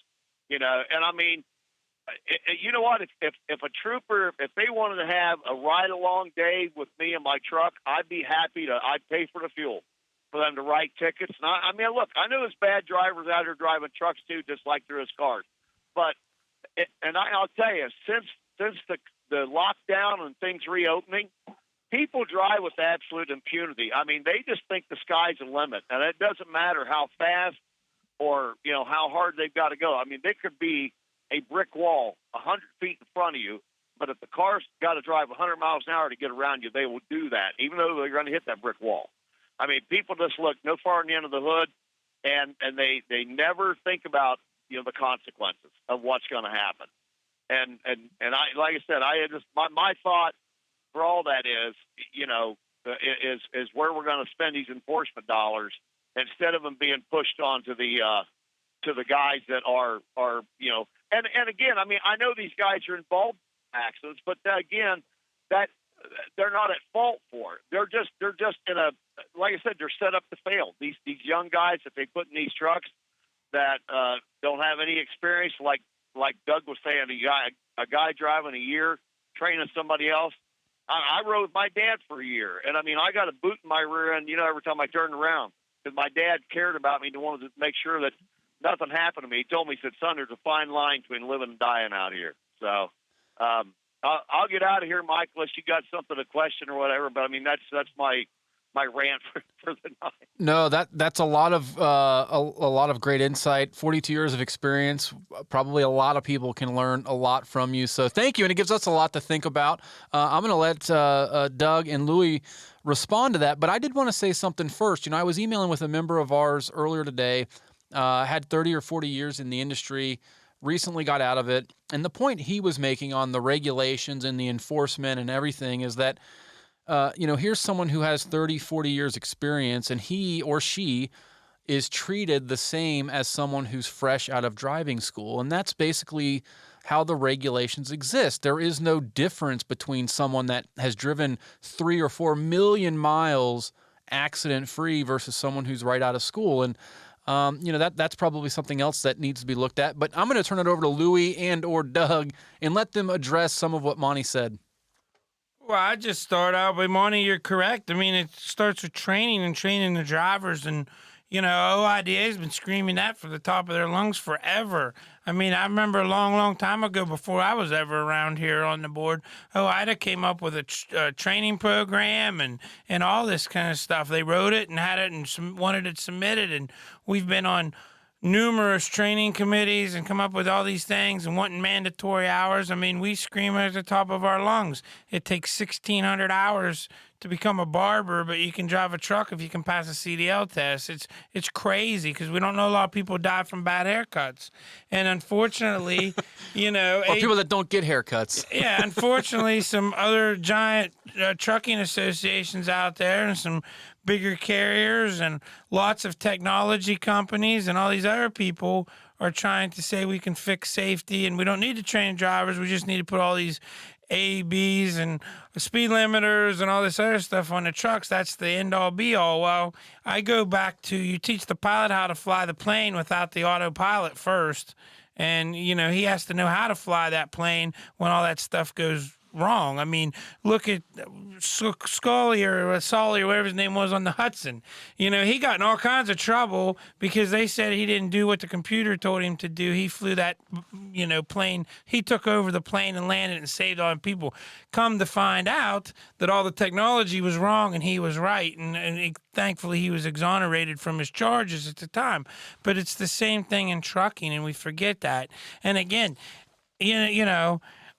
and I mean, you know what? If a trooper, if they wanted to have a ride-along day with me in my truck, I'd be happy to. I'd pay for the fuel for them to write tickets. And look, I know there's bad drivers out here driving trucks too, just like there is cars. But I'll tell you, since the lockdown and things reopening, people drive with absolute impunity. I mean, they just think the sky's the limit, and it doesn't matter how fast or how hard they've got to go. I mean, they could be a brick wall 100 feet in front of you, but if the car's got to drive 100 miles an hour to get around you, they will do that, even though they're going to hit that brick wall. I mean, people just look no far in the end of the hood, and they never think about the consequences of what's going to happen. And I, like I said, my thought for all that is where we're going to spend these enforcement dollars instead of them being pushed on to the guys that are And again, I mean, I know these guys are involved in accidents, but again, that they're not at fault for it. They're just in a, like I said, they're set up to fail. These young guys that they put in these trucks that don't have any experience, like Doug was saying, a guy driving a year, training somebody else. I rode with my dad for a year, and I mean, I got a boot in my rear end, every time I turned around, because my dad cared about me and wanted to make sure that nothing happened to me. He told me, he said, son, there's a fine line between living and dying out here. So I'll get out of here, Mike, unless you got something to question or whatever. But I mean, that's my rant for the night. No, that's a lot of great insight. 42 years of experience. Probably a lot of people can learn a lot from you. So thank you, and it gives us a lot to think about. I'm going to let Doug and Lewie respond to that, but I did want to say something first. I was emailing with a member of ours earlier today. Had 30 or 40 years in the industry, recently got out of it. And the point he was making on the regulations and the enforcement and everything is that, here's someone who has 30, 40 years experience, and he or she is treated the same as someone who's fresh out of driving school. And that's basically how the regulations exist. There is no difference between someone that has driven 3 or 4 million miles accident-free versus someone who's right out of school. And that's probably something else that needs to be looked at. But I'm going to turn it over to Lewie and or Doug and let them address some of what Monty said. Well, I just start out with, Monty, you're correct. I mean, it starts with training the drivers. And, OIDA has been screaming that from the top of their lungs forever. I mean, I remember a long, long time ago, before I was ever around here on the board, OIDA came up with a training program and all this kind of stuff. They wrote it and had it and wanted it submitted. And we've been on numerous training committees and come up with all these things and wanting mandatory hours. I mean, we scream at the top of our lungs. It takes 1,600 hours to become a barber, but you can drive a truck if you can pass a CDL test. It's crazy because we don't know a lot of people die from bad haircuts. And unfortunately, or people that don't get haircuts. Yeah, unfortunately, some other giant trucking associations out there and some bigger carriers and lots of technology companies and all these other people are trying to say we can fix safety and we don't need to train drivers. We just need to put all these ABs and speed limiters and all this other stuff on the trucks. That's the end-all, be-all. Well, I go back to you teach the pilot how to fly the plane without the autopilot first. And, he has to know how to fly that plane when all that stuff goes wrong. I mean, look at Scully or Sully or whatever his name was on the Hudson. He got in all kinds of trouble because they said he didn't do what the computer told him to do. He flew that, plane. He took over the plane and landed and saved all the people. Come to find out that all the technology was wrong and he was right. And thankfully he was exonerated from his charges at the time. But it's the same thing in trucking, and we forget that. And again,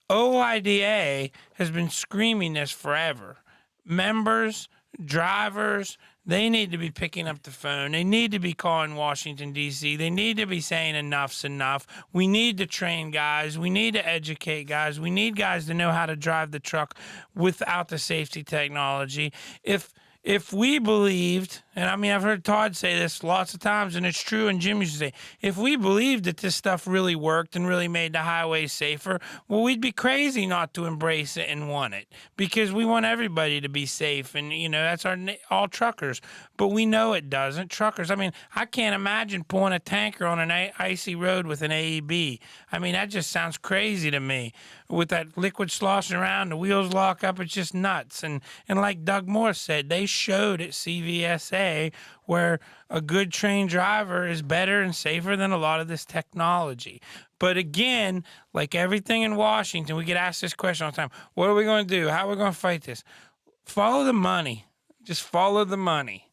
OIDA has been screaming this forever. Members, drivers, they need to be picking up the phone. They need to be calling Washington, D.C. They need to be saying enough's enough. We need to train guys. We need to educate guys. We need guys to know how to drive the truck without the safety technology. If we believed, and I mean, I've heard Todd say this lots of times, and it's true, and Jim used to say, if we believed that this stuff really worked and really made the highways safer, well, we'd be crazy not to embrace it and want it, because we want everybody to be safe, and, that's all truckers. But we know it doesn't. Truckers, I mean, I can't imagine pulling a tanker on an icy road with an AEB. I mean, that just sounds crazy to me. With that liquid sloshing around, the wheels lock up, it's just nuts. And like Doug Moore said, they showed at CVSA where a good trained driver is better and safer than a lot of this technology. But again, like everything in Washington, we get asked this question all the time. What are we going to do? How are we going to fight this? Follow the money. Just follow the money.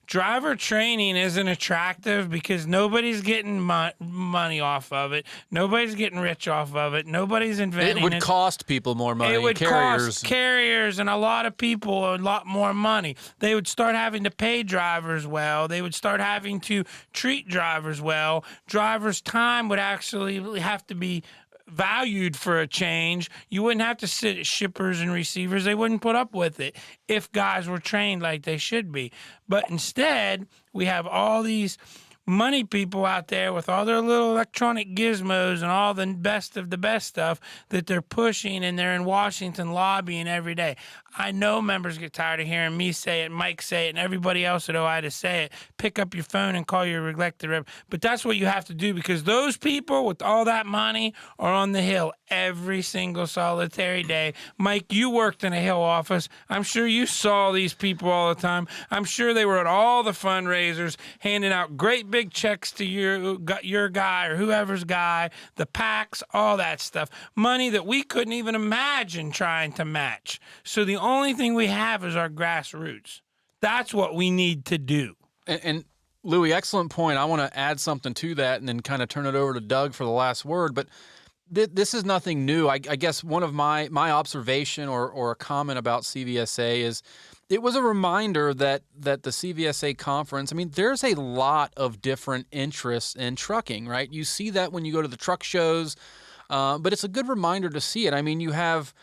Driver training isn't attractive because nobody's getting money off of it. Nobody's getting rich off of it. Nobody's inventing it. It would cost people more money. It would cost carriers and a lot of people a lot more money. They would start having to pay drivers well. They would start having to treat drivers well. Drivers' time would actually have to be valued for a change. You wouldn't have to sit at shippers and receivers. They wouldn't put up with it if guys were trained like they should be. But instead, we have all these money people out there with all their little electronic gizmos and all the best of the best stuff that they're pushing, and they're in Washington lobbying every day. I know members get tired of hearing me say it, Mike say it, and everybody else at OIDA say it. Pick up your phone and call your elected rep. But that's what you have to do, because those people with all that money are on the Hill every single solitary day. Mike, you worked in a Hill office. I'm sure you saw these people all the time. I'm sure they were at all the fundraisers handing out great big checks to your guy or whoever's guy, the PACs, all that stuff. Money that we couldn't even imagine trying to match. So the only thing we have is our grassroots. That's what we need to do. And Lewie, excellent point. I want to add something to that and then kind of turn it over to Doug for the last word. But this is nothing new. I guess one of my observation or a comment about CVSA is it was a reminder that the CVSA conference, I mean, there's a lot of different interests in trucking, right? You see that when you go to the truck shows, but it's a good reminder to see it. I mean, you have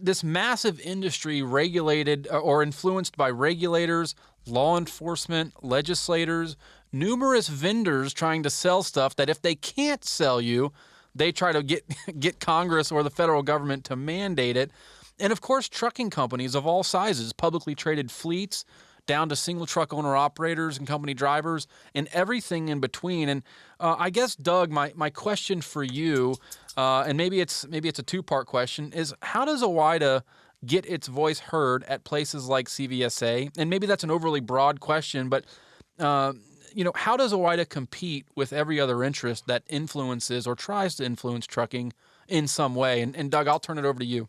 this massive industry regulated or influenced by regulators, law enforcement, legislators, numerous vendors trying to sell stuff that if they can't sell you, they try to get Congress or the federal government to mandate it. And of course, trucking companies of all sizes, publicly traded fleets, down to single truck owner operators and company drivers, and everything in between. And I guess, Doug, my question for you, and maybe it's a two-part question, is how does OIDA get its voice heard at places like CVSA? And maybe that's an overly broad question, but how does OIDA compete with every other interest that influences or tries to influence trucking in some way? And Doug, I'll turn it over to you.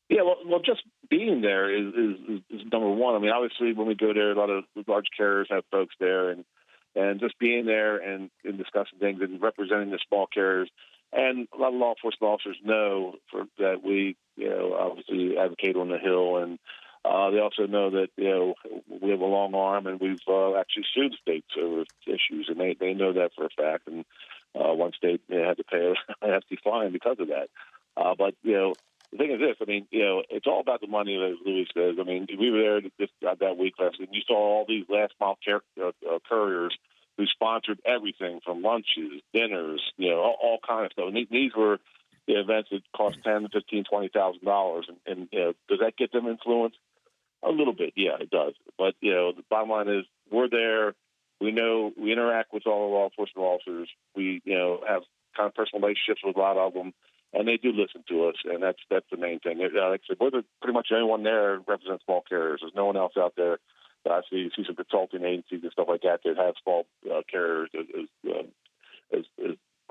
Yeah, well, just being there is number one. I mean, obviously, when we go there, a lot of large carriers have folks there, and and just being there and discussing things and representing the small carriers. And a lot of law enforcement officers know that we, obviously advocate on the Hill, and they also know that, we have a long arm, and we've actually sued states over issues, and they know that for a fact. And one state had to pay a hefty fine because of that. But the thing is this: I mean, it's all about the money, as Louis says. I mean, we were there that week last week, and you saw all these last mile couriers who sponsored everything from lunches, dinners, all kinds of stuff. And these were the events that cost $10,000, $15,000, $20,000. And does that get them influence? A little bit, yeah, it does. But the bottom line is, we're there. We know we interact with all the law enforcement officers. We have kind of personal relationships with a lot of them, and they do listen to us. And that's the main thing. Like I said, we're pretty much the only one there that represents small carriers. There's no one else out there. I see some consulting agencies and stuff like that have small carriers as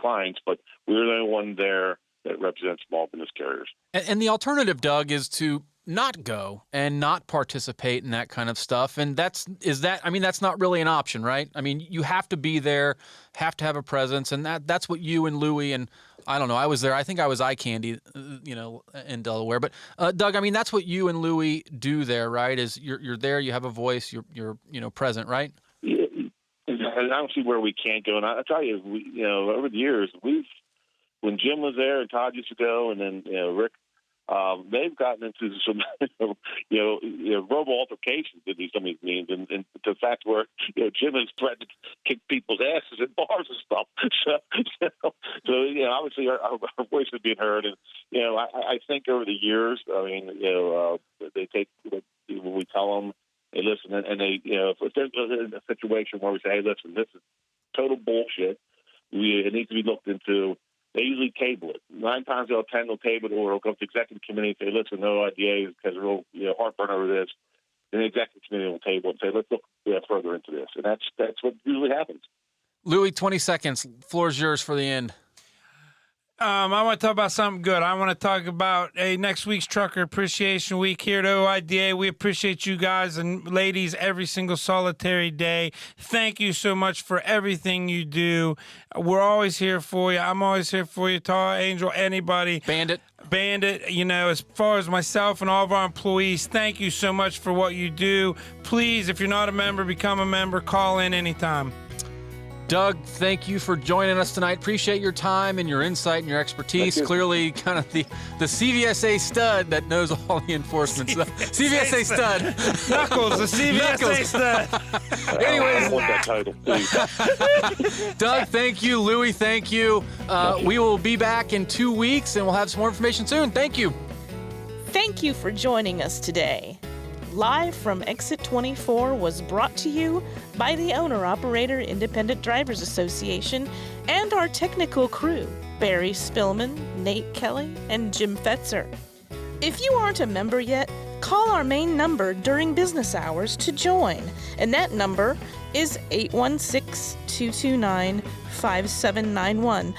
clients, but we're the only one there that represents small business carriers. And the alternative, Doug, is to not go and not participate in that kind of stuff. And that's not really an option, right? I mean, you have to be there, have to have a presence, and that's what you and Lewie and I don't know. I was there. I think I was eye candy, in Delaware. But Doug, I mean, that's what you and Lewie do there, right? Is you're there, you have a voice, you're present, right? Yeah, and I don't see where we can't go. And I tell you, over the years, when Jim was there and Todd used to go, and then Rick, they've gotten into some verbal altercations at some of these meetings, and the fact where Jim has threatened to kick people's asses in bars and stuff. So obviously our voice is being heard, and I think over the years, I mean, they take when we tell them, hey, listen, and they if there's a situation where we say, hey, listen, this is total bullshit, it needs to be looked into. They usually table it. 9 times out of 10, they'll table it, or it'll go to the executive committee and say, listen, no IDA has a real heartburn over this. Then the executive committee will table it and say, let's look further into this. And that's what usually happens. Lewie, 20 seconds. Floor's yours for the end. I want to talk about something good. I want to talk about next week's Trucker Appreciation Week here at OIDA. We appreciate you guys and ladies every single solitary day. Thank you so much for everything you do. We're always here for you. I'm always here for you. Tar, Angel, anybody. Bandit, as far as myself and all of our employees, thank you so much for what you do. Please, if you're not a member, become a member. Call in anytime. Doug, thank you for joining us tonight. Appreciate your time and your insight and your expertise. Clearly, kind of the CVSA stud that knows all the enforcement stuff. CVSA stud. Knuckles, the CVSA stud. Anyways, I want that title, please. Doug, thank you. Lewie, thank you. We will be back in 2 weeks, and we'll have some more information soon. Thank you. Thank you for joining us today. Live from Exit 24 was brought to you by the Owner-Operator Independent Drivers Association and our technical crew, Barry Spillman, Nate Kelly, and Jim Fetzer. If you aren't a member yet, call our main number during business hours to join, and that number is 816-229-5791.